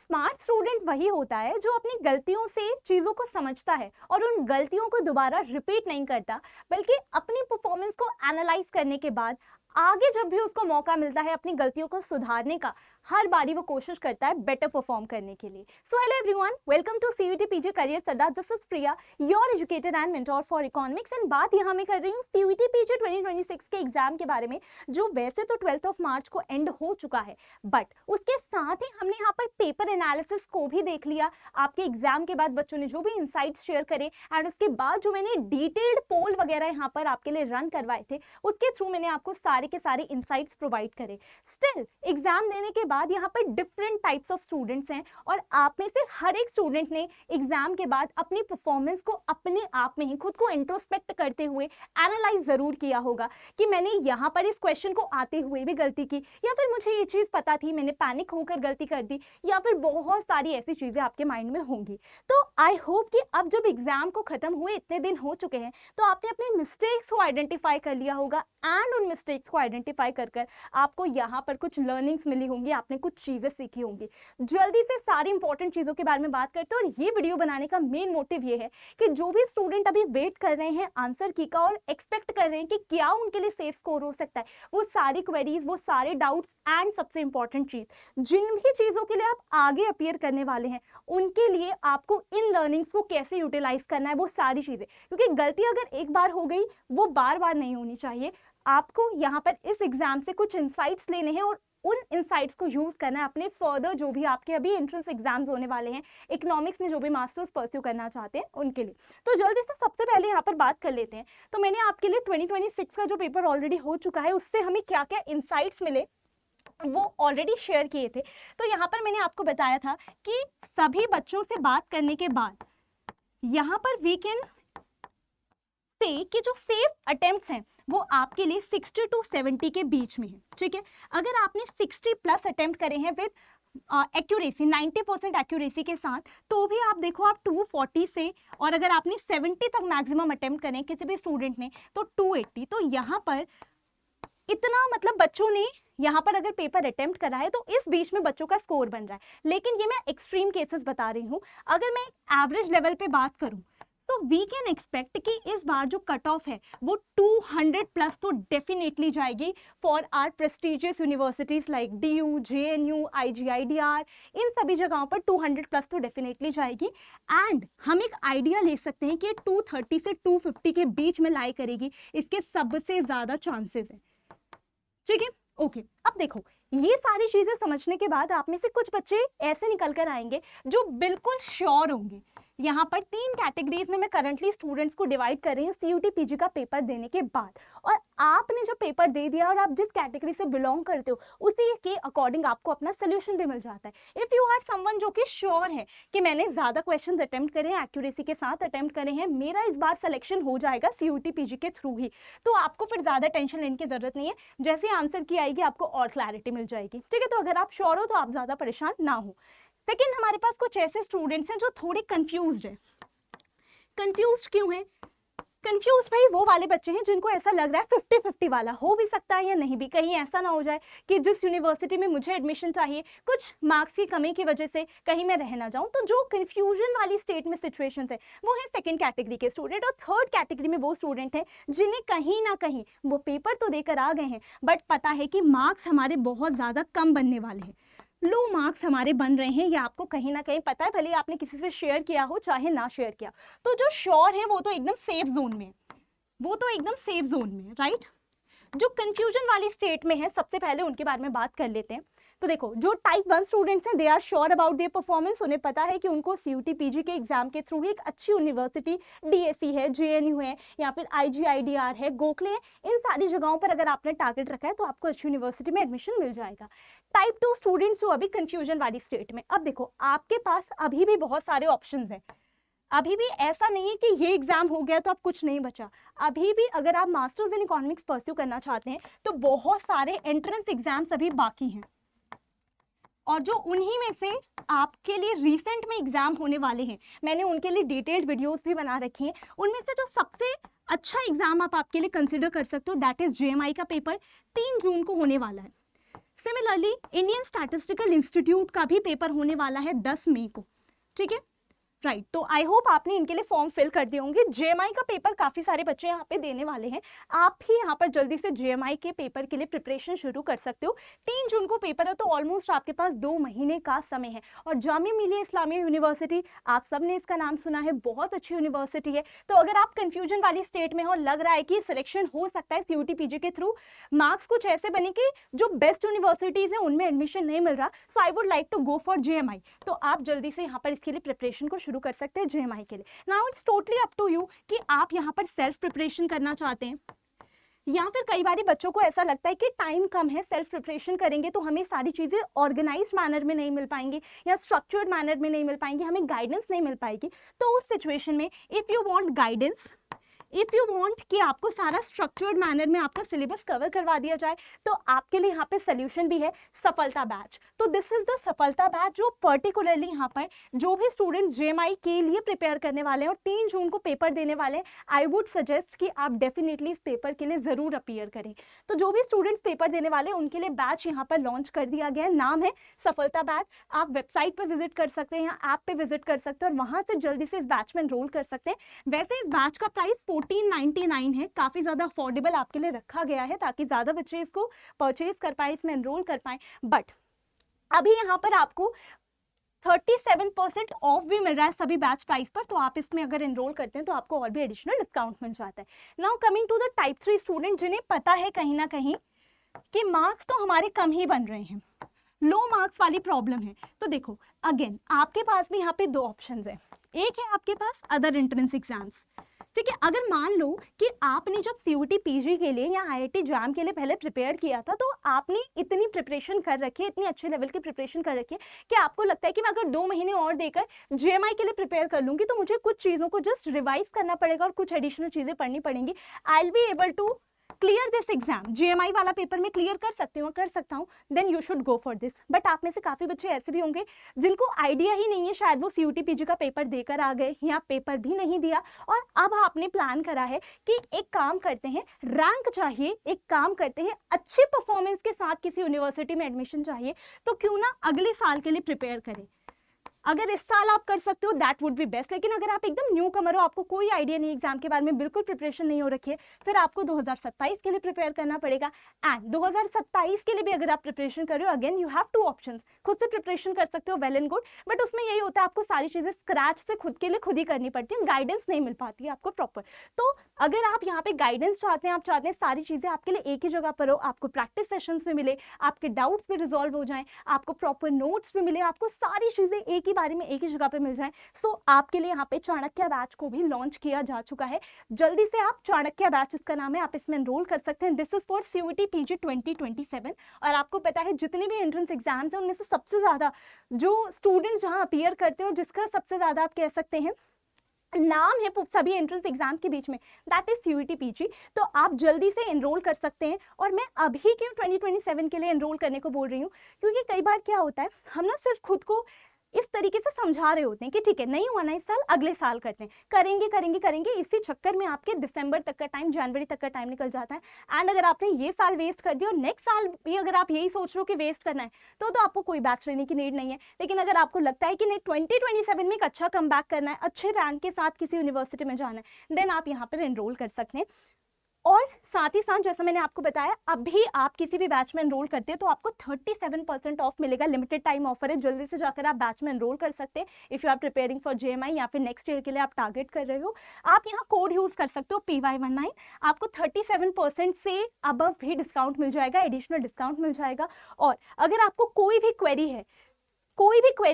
Smart student वही होता है जो अपनी गलतियों से चीज़ों को समझता है और उन गलतियों को दोबारा रिपीट नहीं करता, बल्कि अपनी परफॉर्मेंस को एनालाइज करने के बाद आगे जब भी उसको मौका मिलता है अपनी गलतियों को सुधारने का, हर बारी वो कोशिश करता है बेटर परफॉर्म करने के लिए। So hello everyone, welcome to CUET PG career Adda. This is Priya, your educator and mentor for economics. And बात यहाँ मैं कर रही हूँ सीयूटी पीजी 2026 के एग्जाम के बारे में, जो वैसे तो 12 मार्च को एंड हो चुका है, बट उसके साथ ही हमने यहाँ पर पेपर एनालिसिस को भी देख लिया। आपके एग्जाम के बाद बच्चों ने जो भी इंसाइट्स शेयर करे एंड उसके बाद जो मैंने डिटेल्ड पोल वगैरह यहाँ पर आपके लिए रन करवाए थे, उसके थ्रू मैंने आपको सारे के सारे इंसाइट्स प्रोवाइड करे। स्टिल एग्जाम देने के बाद यहाँ पर डिफरेंट टाइप्स ऑफ स्टूडेंट्स हैं और आप में से हर एक स्टूडेंट ने एग्जाम के बाद अपनी परफॉर्मेंस को अपने आप में ही खुद को इंट्रोस्पेक्ट करते हुए एनालाइज जरूर किया होगा कि मैंने यहाँ पर इस क्वेश्चन को आते हुए भी गलती की, या फिर मुझे ये चीज़ पता थी मैंने पैनिक होकर गलती कर दी, या फिर बहुत सारी ऐसी चीज़ें आपके माइंड में होंगी। तो आई होप कि अब जब एग्जाम को खत्म हुए इतने दिन हो चुके हैं तो आपने अपनी मिस्टेक्स को आइडेंटिफाई कर लिया होगा एंड उन मिस्टेक्स को आइडेंटिफाई कर आपको यहाँ पर कुछ लर्निंग्स मिली होंगी, आपने कुछ चीजें सीखी होंगी। जल्दी से सारी इंपॉर्टेंट चीजों के बारे में बात करते हैं, और ये वीडियो बनाने का मेन मोटिव ये है कि जो भी स्टूडेंट अभी वेट कर रहे हैं आंसर की का और एक्सपेक्ट कर रहे हैं कि क्या उनके लिए सेफ स्कोर हो सकता है, वो सारी क्वेरीज, वो सारे डाउट्स एंड सबसे इंपॉर्टेंट चीज, जिन भी चीजों के लिए आप आगे अपीयर करने वाले हैं, उनके लिए आपको इन लर्निंग्स को कैसे यूटिलाइज करना है, वो सारी चीजें। क्योंकि गलती अगर एक बार हो गई वो बार बार नहीं होनी चाहिए। आपको यहाँ पर इस एग्जाम से कुछ इंसाइट्स लेने हैं और उन इंसाइट्स को यूज करना है अपने फर्दर जो भी आपके अभी एंट्रेंस एग्जाम्स होने वाले हैं, इकोनॉमिक्स में जो भी मास्टर्स परस्यू करना चाहते हैं उनके लिए। तो जल्दी से सबसे पहले यहाँ पर बात कर लेते हैं। तो मैंने आपके लिए 2026 का जो पेपर ऑलरेडी हो चुका है उससे हमें क्या क्या इंसाइट्स मिले वो ऑलरेडी शेयर किए थे। तो यहाँ पर मैंने आपको बताया था कि सभी बच्चों से बात करने के बाद यहाँ पर वी कैन से कि जो सेफ अटेम्प्ट्स हैं वो आपके लिए 60 to 70 के बीच में है। ठीक है, अगर आपने 60 प्लस अटेम्प्ट करे हैं विद एक्यूरेसी 90% एक्यूरेसी के साथ, तो भी आप देखो आप 240 से, और अगर आपने 70 तक मैक्सिमम अटेम्प्ट करें किसी भी स्टूडेंट ने तो 280। तो यहाँ पर इतना मतलब बच्चों ने यहाँ पर अगर पेपर अटेम्प्ट करा है तो इस बीच में बच्चों का स्कोर बन रहा है। लेकिन ये मैं एक्सट्रीम केसेस बता रही हूँ। अगर मैं एवरेज लेवल पे बात करूँ तो वी कैन एक्सपेक्ट कि इस बार जो कट ऑफ है वो 200 प्लस तो डेफिनेटली जाएगी for our prestigious universities like DU, JNU, IGIDR, इन सभी जगहों पर 200 प्लस तो डेफिनेटली जाएगी। एंड हम एक आइडिया ले सकते हैं कि 230 से 250 के बीच में लाई करेगी, इसके सबसे ज़्यादा चांसेस हैं। ठीक है, ओके। अब देखो ये सारी चीज़ें समझने के बाद आप में से कुछ बच्चे ऐसे निकल कर आएंगे जो बिल्कुल श्योर होंगे। यहाँ पर 3 कैटेगरीज में मैं करंटली स्टूडेंट्स को डिवाइड कर रही हूँ सीयूटी पीजी का पेपर देने के बाद। और आपने जब पेपर दे दिया और आप जिस कैटेगरी से बिलोंग करते हो उसी के अकॉर्डिंग आपको अपना सोल्यूशन भी मिल जाता है। इफ़ यू आर समवन जो कि श्योर है कि मैंने ज़्यादा क्वेश्चन अटेम्प्ट करे हैं, एक्यूरेसी के साथ अटेम्प्ट करे हैं, मेरा इस बार सिलेक्शन हो जाएगा सीयूटी पीजी के थ्रू ही, तो आपको फिर ज़्यादा टेंशन लेने की जरूरत नहीं है। जैसे आंसर की आएगी आपको और क्लैरिटी मिल जाएगी। ठीक है, तो अगर आप श्योर हो तो आप ज़्यादा परेशान ना हो। सेकेंड, हमारे पास कुछ ऐसे स्टूडेंट्स हैं जो थोड़े कंफ्यूज्ड हैं। कंफ्यूज्ड क्यों हैं? कंफ्यूज भाई वो वाले बच्चे हैं जिनको ऐसा लग रहा है 50-50 वाला हो भी सकता है या नहीं भी, कहीं ऐसा ना हो जाए कि जिस यूनिवर्सिटी में मुझे एडमिशन चाहिए कुछ मार्क्स की कमी की वजह से कहीं मैं रह ना जाऊं। तो जो कंफ्यूजन वाली स्टेट में सिचुएशंस है वो है सेकंड कैटेगरी के स्टूडेंट। और थर्ड कैटेगरी में वो स्टूडेंट हैं जिन्हें कहीं ना कहीं वो पेपर तो देकर आ गए हैं बट पता है कि मार्क्स हमारे बहुत ज़्यादा कम बनने वाले हैं, लो मार्क्स हमारे बन रहे हैं, ये आपको कहीं ना कहीं पता है, भले आपने किसी से शेयर किया हो चाहे ना शेयर किया। तो जो श्योर है वो तो एकदम सेफ जोन में, वो तो एकदम सेफ जोन में, राइट। जो कंफ्यूजन वाली स्टेट में है सबसे पहले उनके बारे में बात कर लेते हैं। तो देखो जो टाइप 1 स्टूडेंट्स हैं they are sure about their performance, उन्हें पता है कि उनको सीयूटी पीजी के एग्जाम के थ्रू ही एक अच्छी यूनिवर्सिटी DSE है, JNU है, या फिर IGIDR है, गोखले है, इन सारी जगहों पर अगर आपने टारगेट रखा है तो आपको अच्छी यूनिवर्सिटी में एडमिशन मिल जाएगा। टाइप 2 स्टूडेंट्स जो अभी कंफ्यूजन वाली स्टेट में, अब देखो आपके पास अभी भी बहुत सारे ऑप्शन हैं, अभी भी ऐसा नहीं है कि ये एग्जाम हो गया तो अब कुछ नहीं बचा। अभी भी अगर आप मास्टर्स इन इकोनॉमिक्स परस्यू करना चाहते हैं तो बहुत सारे एंट्रेंस एग्जाम्स अभी बाकी हैं, और जो उन्हीं में से आपके लिए रिसेंट में एग्जाम होने वाले हैं मैंने उनके लिए डिटेल्ड वीडियोस भी बना रखी हैं। उनमें से जो सबसे अच्छा एग्जाम आप आपके लिए कंसिडर कर सकते हो दैट इज JMI का पेपर 3 जून को होने वाला है। सिमिलरली इंडियन स्टैटिस्टिकल इंस्टीट्यूट का भी पेपर होने वाला है 10 मई को, ठीक है, राइट। तो आई होप आपने इनके लिए फॉर्म फिल कर दिए होंगे। जेएमआई का पेपर काफ़ी सारे बच्चे यहाँ पे देने वाले हैं, आप भी यहाँ पर जल्दी से जेएमआई के पेपर के लिए प्रिपरेशन शुरू कर सकते हो। 3 जून को पेपर है, तो ऑलमोस्ट आपके पास 2 महीने का समय है। और जामिया मिलिया इस्लामिया यूनिवर्सिटी, आप सब ने इसका नाम सुना है, बहुत अच्छी यूनिवर्सिटी है। तो अगर आप कन्फ्यूजन वाली स्टेट में हो, लग रहा है कि सिलेक्शन हो सकता है CUET PG के थ्रू, मार्क्स कुछ ऐसे बने कि जो बेस्ट यूनिवर्सिटीज़ हैं उनमें एडमिशन नहीं मिल रहा, so I would like to go for JMI, तो आप जल्दी से यहाँ पर इसके लिए प्रिपरेशन को शुरू कर सकते हैं जेएमआई के लिए। Now it's totally up to you कि आप यहाँ पर सेल्फ प्रिपरेशन करना चाहते हैं, या फिर कई बार बच्चों को ऐसा लगता है कि टाइम कम है, सेल्फ प्रिपरेशन करेंगे तो हमें सारी चीज़ें ऑर्गेनाइज मैनर में नहीं मिल पाएंगी या स्ट्रक्चर्ड मैनर में नहीं मिल पाएंगी, हमें गाइडेंस नहीं मिल पाएगी। तो उस सिचुएशन में if you want guidance, if you want कि आपको सारा स्ट्रक्चर्ड मैनर में आपका सिलेबस कवर करवा दिया जाए, तो आपके लिए यहाँ पे सोल्यूशन भी है सफलता बैच। तो दिस इज द सफलता बैच, जो पर्टिकुलरली यहाँ पर जो भी स्टूडेंट जेएमआई के लिए प्रिपेयर करने वाले हैं और 3 जून को पेपर देने वाले हैं, आई वुड सजेस्ट कि आप डेफिनेटली इस पेपर के लिए ज़रूर अपीयर करें। तो जो भी स्टूडेंट्स पेपर देने वाले हैं उनके लिए बैच यहाँ पर लॉन्च कर दिया गया है, नाम है सफलता बैच। आप वेबसाइट पर विजिट कर सकते हैं या ऐप पे विजिट कर सकते हैं और वहाँ से जल्दी से इस बैच में एनरोल कर सकते हैं। वैसे इस बैच का प्राइस 1499 है, काफ़ी ज़्यादा अफोर्डेबल आपके लिए रखा गया है ताकि ज़्यादा बच्चे इसको परचेज कर पाएँ, इसमें एनरोल कर पाएँ। बट अभी यहाँ पर आपको 37% ऑफ भी मिल रहा है सभी बैच प्राइस पर, तो आप इसमें अगर एनरोल करते हैं तो आपको और भी एडिशनल डिस्काउंट मिल जाता है। Now coming to the type 3 student, जिन्हें पता है कहीं ना कहीं कि मार्क्स तो हमारे कम ही बन रहे हैं, लो मार्क्स वाली प्रॉब्लम है। तो देखो अगेन आपके पास भी यहाँ पे 2 ऑप्शन है। एक है आपके पास अदर एंट्रेंस एग्जाम्स, ठीक है। अगर मान लो कि आपने जब CUET PG के लिए या IIT JAM के लिए पहले प्रिपेयर किया था, तो आपने इतनी प्रिपरेशन कर रखी है, इतनी अच्छे लेवल की प्रिपरेशन कर रखी है कि आपको लगता है कि मैं अगर 2 महीने और देकर जेएमआई के लिए प्रिपेयर कर लूँगी तो मुझे कुछ चीज़ों को जस्ट रिवाइज करना पड़ेगा और कुछ एडिशनल चीज़ें पढ़नी पड़ेंगी, I will be able to clear this exam. JMI वाला पेपर में क्लियर कर सकती हूँ, कर सकता हूँ, then you should go for this. But आप में से काफ़ी बच्चे ऐसे भी होंगे जिनको आइडिया ही नहीं है, शायद वो CUET PG का पेपर देकर आ गए या पेपर भी नहीं दिया और अब आपने प्लान करा है कि एक काम करते हैं, रैंक चाहिए, एक काम करते हैं अच्छे परफॉर्मेंस के साथ किसी यूनिवर्सिटी में एडमिशन चाहिए, तो क्यों ना अगले साल के लिए प्रिपेयर करें। अगर इस साल आप कर सकते हो दैट वुड बी बेस्ट, लेकिन अगर आप एकदम न्यू कमर हो, आपको कोई आइडिया नहीं एग्जाम के बारे में, बिल्कुल प्रिपरेशन नहीं हो रखी है, फिर आपको 2027 के लिए प्रिपेयर करना पड़ेगा। एंड 2027 के लिए भी अगर आप प्रिपरेशन कर रहे हो, अगेन यू हैव 2 ऑप्शंस, खुद से प्रिपरेशन कर सकते हो, वेल एंड गुड, बट उसमें यही होता है आपको सारी चीज़ें स्क्रैच से खुद के लिए खुद ही करनी पड़ती है, गाइडेंस नहीं मिल पाती है आपको प्रॉपर। तो अगर आप यहाँ पे गाइडेंस चाहते हैं, आप चाहते हैं सारी चीज़ें आपके लिए एक ही जगह पर हो, आपको प्रैक्टिस सेशंस में मिले, आपके डाउट्स भी रिजॉल्व हो जाएं, आपको प्रॉपर नोट्स भी मिले, आपको सारी चीज़ें एक ही बारे में एक ही जगह पे मिल जाए, सो आपके लिए यहाँ पे चाणक्य बैच को भी लॉन्च किया जा चुका है। जल्दी से आप चाणक्य बैच, इसका नाम है, आप इसमें एनरोल कर सकते हैं। This is for CUET PG 2027। और आपको पता है जितने भी एंट्रेंस एग्जाम्स हैं उनमें से सबसे ज़्यादा जो स्टूडेंट्स जहाँ अपीयर करते हैं और जिसका सबसे ज़्यादा आप कह सकते हैं नाम है सभी एंट्रेंस एग्जाम्स के बीच में, दैट इज CUET PG। तो आप जल्दी से एनरोल कर सकते हैं। और मैं अभी क्यों 2027 के लिए एनरोल करने को बोल रही हूँ, क्योंकि कई बार क्या होता है, हम ना सिर्फ खुद को इस तरीके से समझा रहे होते हैं कि ठीक है नहीं हुआ ना इस साल, अगले साल करते हैं, करेंगे करेंगे करेंगे, इसी चक्कर में आपके दिसंबर तक का टाइम, जनवरी तक का टाइम निकल जाता है। एंड अगर आपने ये साल वेस्ट कर दिया और नेक्स्ट साल भी अगर आप यही सोच रहे हो कि वेस्ट करना है, तो आपको कोई बैच लेने की नीड नहीं है। लेकिन अगर आपको लगता है कि नहीं 2027 में एक अच्छा कम बैक करना है, अच्छे रैंक के साथ किसी यूनिवर्सिटी में जाना है, देन आप यहाँ पर एनरोल कर सकते हैं। और साथ ही साथ जैसा मैंने आपको बताया, अभी आप किसी भी बैच में एनरोल करते हैं तो आपको 37% ऑफ मिलेगा, लिमिटेड टाइम ऑफर है, जल्दी से जाकर आप बैच में एनरोल कर सकते हैं। If you are preparing for JMI या फिर नेक्स्ट ईयर के लिए आप टारगेट कर रहे हो, आप यहाँ कोड यूज़ कर सकते हो PY19, आपको 37% से अबव भी डिस्काउंट मिल जाएगा, एडिशनल डिस्काउंट मिल जाएगा। और अगर आपको कोई भी क्वेरी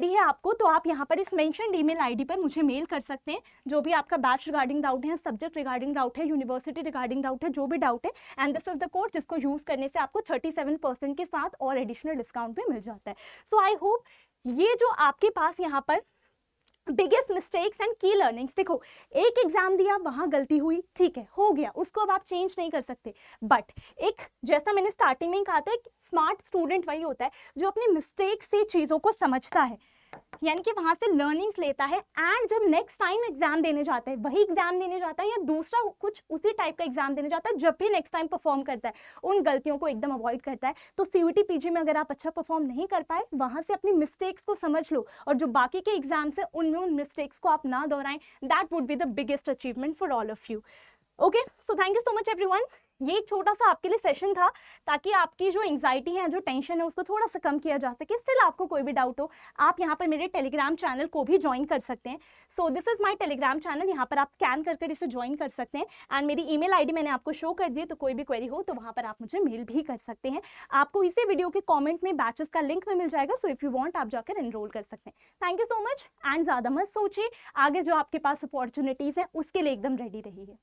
है आपको, तो आप यहाँ पर इस मेंशन्ड ईमेल आईडी पर मुझे मेल कर सकते हैं, जो भी आपका बैच रिगार्डिंग डाउट है, सब्जेक्ट रिगार्डिंग डाउट है, यूनिवर्सिटी रिगार्डिंग डाउट है, जो भी डाउट है। And this is the code जिसको यूज़ करने से आपको 37% के साथ और एडिशनल डिस्काउंट भी मिल जाता है। सो आई होप ये जो आपके पास यहाँ पर बिगेस्ट मिस्टेक्स एंड की लर्निंग्स, देखो एक एग्जाम दिया, वहाँ गलती हुई, ठीक है, हो गया, उसको अब आप चेंज नहीं कर सकते। बट एक जैसा मैंने स्टार्टिंग में कहा था, स्मार्ट स्टूडेंट वही होता है जो अपने मिस्टेक से चीज़ों को समझता है। यानी कि वहाँ से लर्निंग्स लेता है एंड जब नेक्स्ट टाइम एग्जाम देने जाता है, वही एग्जाम देने जाता है या दूसरा कुछ उसी टाइप का एग्जाम देने जाता है, जब भी नेक्स्ट टाइम परफॉर्म करता है उन गलतियों को एकदम अवॉइड करता है। तो सीयूटी पीजी में अगर आप अच्छा परफॉर्म नहीं कर पाए, वहाँ से अपनी मिस्टेक्स को समझ लो और जो बाकी के एग्जाम्स है उनमें उन मिस्टेक्स को आप ना दोहराएं। That would be the biggest achievement for all of you. Okay, so thank you so much everyone. ये एक छोटा सा आपके लिए सेशन था ताकि आपकी जो एंग्जाइटी है, जो टेंशन है, उसको थोड़ा सा कम किया जा सके। स्टिल आपको कोई भी डाउट हो, आप यहाँ पर मेरे टेलीग्राम चैनल को भी ज्वाइन कर सकते हैं। So this is my Telegram channel, यहाँ पर आप स्कैन कर इसे ज्वाइन कर सकते हैं एंड मेरी ईमेल आईडी मैंने आपको शो कर दी है, तो कोई भी क्वेरी हो तो वहाँ पर आप मुझे मेल भी कर सकते हैं। आपको इसी वीडियो के कॉमेंट में बैचेस का लिंक में मिल जाएगा, सो इफ़ यू वॉन्ट आप जाकर एनरोल कर सकते हैं। Thank you so much and ज़्यादा मत सोचिए, आगे जो आपके पास अपॉर्चुनिटीज़ हैं उसके लिए एकदम रेडी रहिए।